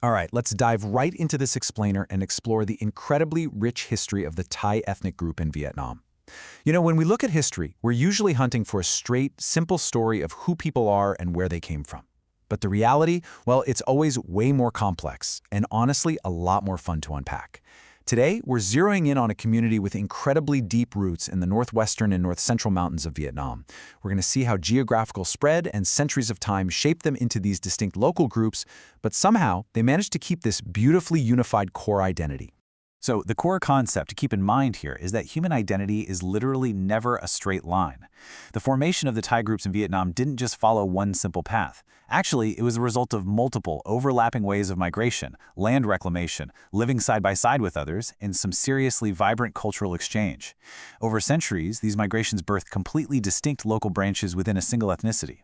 All right, let's dive right into this explainer and explore the incredibly rich history of the Thai ethnic group in Vietnam. When we look at history, we're usually hunting for a straight, simple story of who people are and where they came from. But the reality, well, it's always way more complex and honestly a lot more fun to unpack. Today, we're zeroing in on a community with incredibly deep roots in the northwestern and north central mountains of Vietnam. We're going to see how geographical spread and centuries of time shaped them into these distinct local groups, but somehow they managed to keep this beautifully unified core identity. So the core concept to keep in mind here is that human identity is literally never a straight line. The formation of the Thai groups in Vietnam didn't just follow one simple path. Actually, it was the result of multiple overlapping ways of migration, land reclamation, living side by side with others, and some seriously vibrant cultural exchange. Over centuries, these migrations birthed completely distinct local branches within a single ethnicity.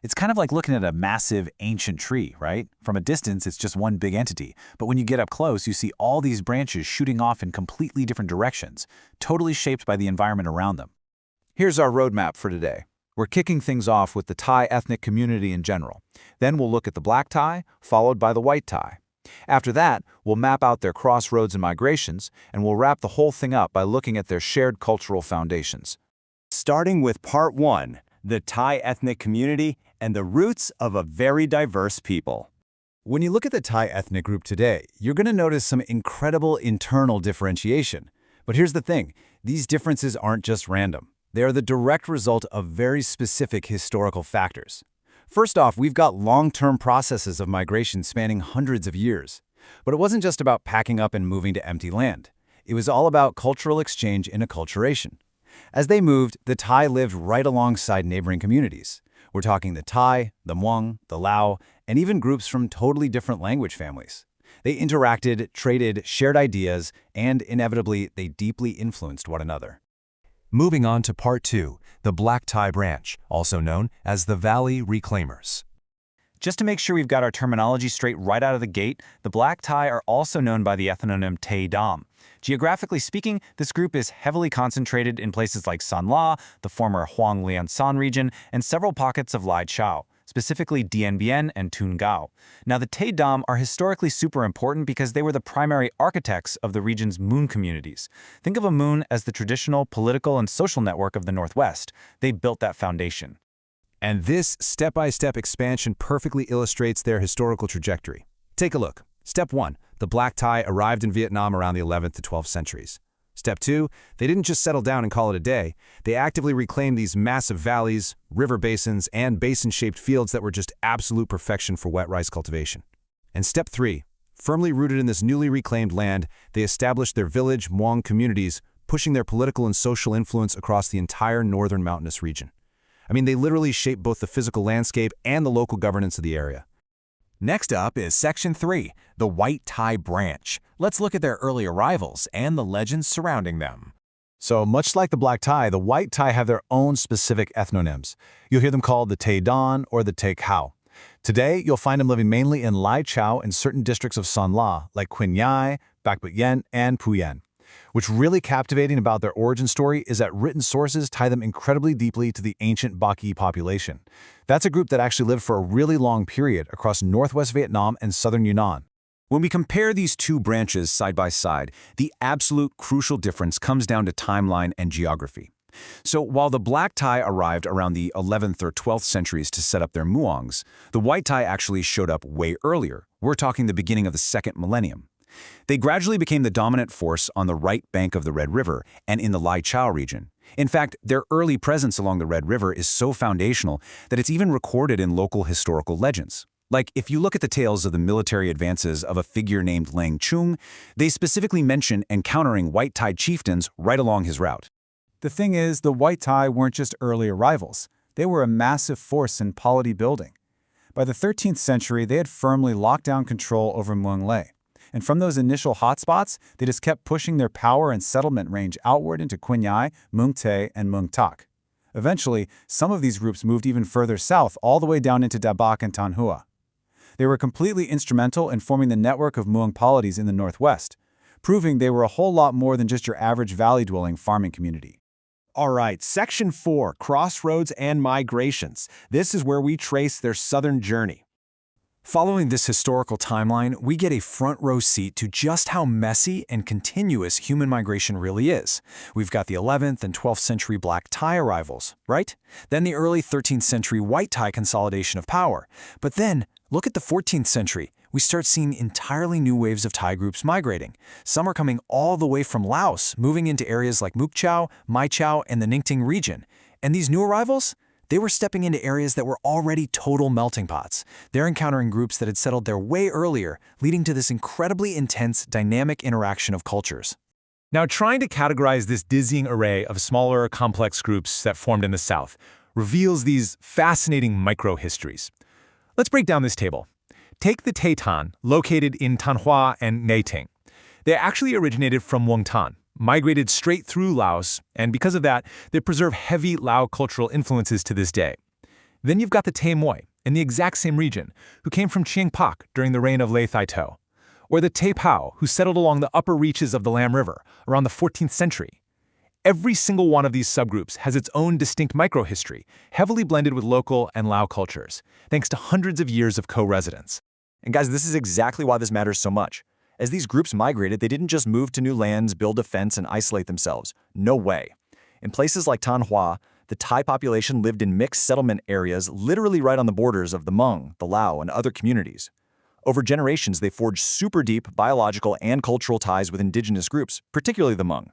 It's kind of like looking at a massive, ancient tree, right? From a distance, it's just one big entity. But when you get up close, you see all these branches shooting off in completely different directions, totally shaped by the environment around them. Here's our roadmap for today. We're kicking things off with the Thai ethnic community in general. Then we'll look at the Black Thai, followed by the White Thai. After that, we'll map out their crossroads and migrations, and we'll wrap the whole thing up by looking at their shared cultural foundations. Starting with Part 1, the Thai ethnic community and the roots of a very diverse people. When you look at the Thai ethnic group today, you're going to notice some incredible internal differentiation. But here's the thing, these differences aren't just random. They are the direct result of very specific historical factors. First off, we've got long-term processes of migration spanning hundreds of years. But it wasn't just about packing up and moving to empty land. It was all about cultural exchange and acculturation. As they moved, the Thai lived right alongside neighboring communities. We're talking the Thai, the Hmong, the Lao, and even groups from totally different language families. They interacted, traded, shared ideas, and inevitably, they deeply influenced one another. Moving on to Part 2, the Black Thai branch, also known as the Valley Reclaimers. Just to make sure we've got our terminology straight right out of the gate, the Black Thai are also known by the ethnonym Tay Dam. Geographically speaking, this group is heavily concentrated in places like San La, the former Hoang Lian San region, and several pockets of Lai Chau, specifically Dien Bien and Tun Gao. Now, the Tay Dam are historically super important because they were the primary architects of the region's Moon communities. Think of a Moon as the traditional political and social network of the Northwest. They built that foundation. And this step-by-step expansion perfectly illustrates their historical trajectory. Take a look. Step 1, the Black Thai arrived in Vietnam around the 11th to 12th centuries. Step 2, they didn't just settle down and call it a day. They actively reclaimed these massive valleys, river basins, and basin-shaped fields that were just absolute perfection for wet rice cultivation. And Step 3, firmly rooted in this newly reclaimed land, they established their village Hmong communities, pushing their political and social influence across the entire northern mountainous region. I mean, they literally shaped both the physical landscape and the local governance of the area. Next up is Section 3, the White Thai branch. Let's look at their early arrivals and the legends surrounding them. So much like the Black Thai, the White Thai have their own specific ethnonyms. You'll hear them called the Tay Don or the Tay Khao. Today, you'll find them living mainly in Lai Chau and certain districts of San La, like Quinh Nhai, Bac But Yen, and Phu Yen. What's really captivating about their origin story is that written sources tie them incredibly deeply to the ancient Bac population. That's a group that actually lived for a really long period across northwest Vietnam and southern Yunnan. When we compare these two branches side by side, the absolute crucial difference comes down to timeline and geography. So while the Black Thai arrived around the 11th or 12th centuries to set up their muongs, the White Thai actually showed up way earlier. We're talking the beginning of the second millennium. They gradually became the dominant force on the right bank of the Red River and in the Lai Chau region. In fact, their early presence along the Red River is so foundational that it's even recorded in local historical legends. Like, if you look at the tales of the military advances of a figure named Lang Chung, they specifically mention encountering White Thai chieftains right along his route. The thing is, the White Thai weren't just early arrivals. They were a massive force in polity building. By the 13th century, they had firmly locked down control over Muang Lay. And from those initial hotspots, they just kept pushing their power and settlement range outward into Quinh Nhai, Muang Thé, and Muang Tak. Eventually, some of these groups moved even further south, all the way down into Da Bac and Tan Hua. They were completely instrumental in forming the network of Muang polities in the northwest, proving they were a whole lot more than just your average valley-dwelling farming community. All right, Section 4, Crossroads and Migrations. This is where we trace their southern journey. Following this historical timeline, we get a front-row seat to just how messy and continuous human migration really is. We've got the 11th and 12th century black Thai arrivals, right? Then the early 13th century white Thai consolidation of power. But then, look at the 14th century. We start seeing entirely new waves of Thai groups migrating. Some are coming all the way from Laos, moving into areas like Muk Chau, Mai Chau, and the Ningting region. And these new arrivals? They were stepping into areas that were already total melting pots. They're encountering groups that had settled there way earlier, leading to this incredibly intense, dynamic interaction of cultures. Now, trying to categorize this dizzying array of smaller, complex groups that formed in the South reveals these fascinating micro-histories. Let's break down this table. Take the Taytan, located in Thanh and Nha Trang. They actually originated from Muang Tan, migrated straight through Laos, and because of that, they preserve heavy Lao cultural influences to this day. Then you've got the Tay Moi, in the exact same region, who came from Chiang Pak during the reign of Lê Thai To, or the Tay Pao, who settled along the upper reaches of the Lam River around the 14th century. Every single one of these subgroups has its own distinct microhistory, heavily blended with local and Lao cultures, thanks to hundreds of years of co-residence. And guys, this is exactly why this matters so much. As these groups migrated, they didn't just move to new lands, build a fence, and isolate themselves. No way. In places like Thanh Hoa, the Thai population lived in mixed settlement areas literally right on the borders of the Hmong, the Lao, and other communities. Over generations, they forged super deep biological and cultural ties with indigenous groups, particularly the Hmong.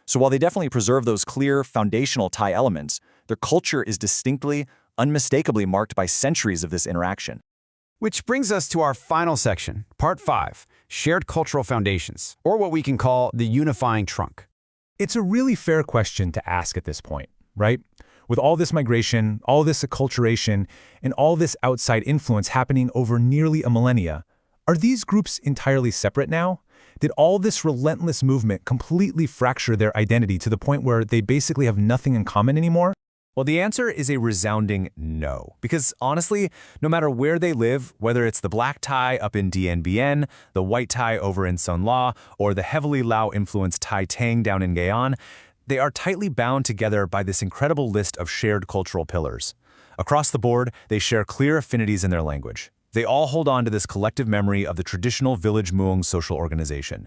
So while they definitely preserve those clear, foundational Thai elements, their culture is distinctly, unmistakably marked by centuries of this interaction. Which brings us to our final section, Part 5, Shared Cultural Foundations, or what we can call the unifying trunk. It's a really fair question to ask at this point, right? With all this migration, all this acculturation, and all this outside influence happening over nearly a millennia, are these groups entirely separate now? Did all this relentless movement completely fracture their identity to the point where they basically have nothing in common anymore? Well, the answer is a resounding no. Because honestly, no matter where they live, whether it's the black Thai up in Dien Bien, the white Thai over in Son La, or the heavily Lao-influenced Thai Tang down in Guyana, they are tightly bound together by this incredible list of shared cultural pillars. Across the board, they share clear affinities in their language. They all hold on to this collective memory of the traditional village Muong social organization.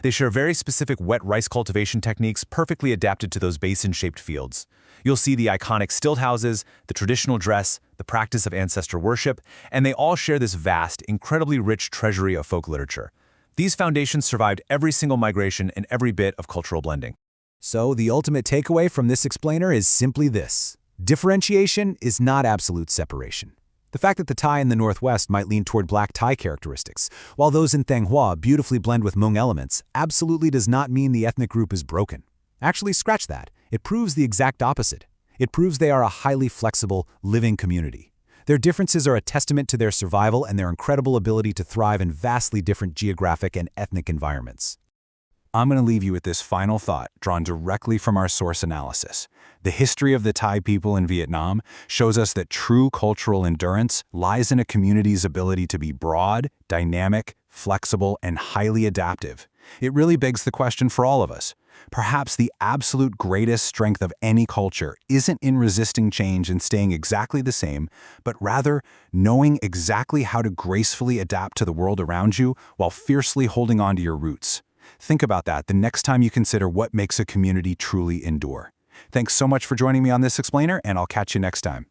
They share very specific wet rice cultivation techniques perfectly adapted to those basin-shaped fields. You'll see the iconic stilt houses, the traditional dress, the practice of ancestor worship, and they all share this vast, incredibly rich treasury of folk literature. These foundations survived every single migration and every bit of cultural blending. So the ultimate takeaway from this explainer is simply this. Differentiation is not absolute separation. The fact that the Thai in the Northwest might lean toward black Thai characteristics, while those in Thanh Hoa beautifully blend with Hmong elements, absolutely does not mean the ethnic group is broken. Actually, scratch that. It proves the exact opposite. It proves they are a highly flexible, living community. Their differences are a testament to their survival and their incredible ability to thrive in vastly different geographic and ethnic environments. I'm going to leave you with this final thought, drawn directly from our source analysis. The history of the Thai people in Vietnam shows us that true cultural endurance lies in a community's ability to be broad, dynamic, flexible, and highly adaptive. It really begs the question for all of us. Perhaps the absolute greatest strength of any culture isn't in resisting change and staying exactly the same, but rather knowing exactly how to gracefully adapt to the world around you while fiercely holding on to your roots. Think about that the next time you consider what makes a community truly endure. Thanks so much for joining me on this explainer, and I'll catch you next time.